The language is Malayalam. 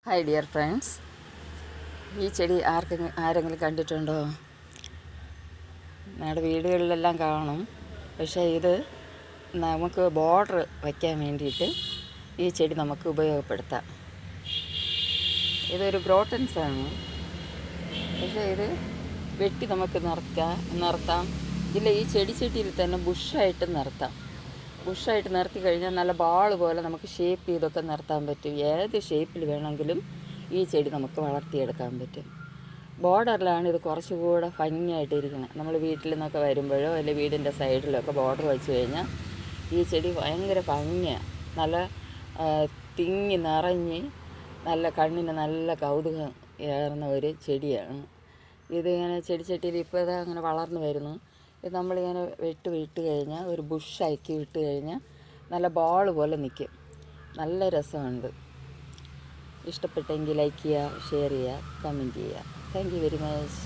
ഹായ് ഡിയർ ഫ്രണ്ട്സ്, ഈ ചെടി ആരെങ്കിലും കണ്ടിട്ടുണ്ടോ? ഞങ്ങളുടെ വീടുകളിലെല്ലാം കാണും. പക്ഷേ ഇത് നമുക്ക് ബോർഡർ വയ്ക്കാൻ വേണ്ടിയിട്ട് ഈ ചെടി നമുക്ക് ഉപയോഗപ്പെടുത്താം. ഇതൊരു ഗ്രോട്ടൻസാണ്. പക്ഷേ ഇത് വെട്ടി നമുക്ക് നിർത്താം. ഇല്ല, ഈ ചെടിച്ചട്ടിയിൽ തന്നെ ബുഷായിട്ട് നിർത്താം. ബുഷായിട്ട് നിർത്തി കഴിഞ്ഞാൽ നല്ല ബാൾ പോലെ നമുക്ക് ഷേപ്പ് ചെയ്തൊക്കെ നിർത്താൻ പറ്റും. ഏത് ഷേപ്പിൽ വേണമെങ്കിലും ഈ ചെടി നമുക്ക് വളർത്തിയെടുക്കാൻ പറ്റും. ബോർഡറിലാണ് ഇത് കുറച്ചുകൂടെ ഭംഗിയായിട്ടിരിക്കുന്നത്. നമ്മൾ വീട്ടിൽ നിന്നൊക്കെ വരുമ്പോഴോ അല്ലെങ്കിൽ വീടിൻ്റെ സൈഡിലൊക്കെ ബോർഡർ വെച്ച് കഴിഞ്ഞാൽ ഈ ചെടി ഭയങ്കര ഭംഗിയാണ്. നല്ല തിങ്ങി നിറഞ്ഞ് നല്ല കണ്ണിന് നല്ല കൗതുകം ഏറുന്ന ഒരു ചെടിയാണ്. ഇതിങ്ങനെ ചെടിച്ചട്ടിയിൽ ഇപ്പോൾ ഇതാ അങ്ങനെ വളർന്നു വരുന്നു. ഇത് നമ്മളിങ്ങനെ വിട്ട് കഴിഞ്ഞാൽ ഒരു ബുഷാക്കി വിട്ട് കഴിഞ്ഞാൽ നല്ല ബോൾ പോലെ നിൽക്കും. നല്ല രസമുണ്ട്. ഇഷ്ടപ്പെട്ടെങ്കിൽ ലൈക്ക് ചെയ്യുക, ഷെയർ ചെയ്യുക, കമൻറ്റ് ചെയ്യുക. Thank you very much.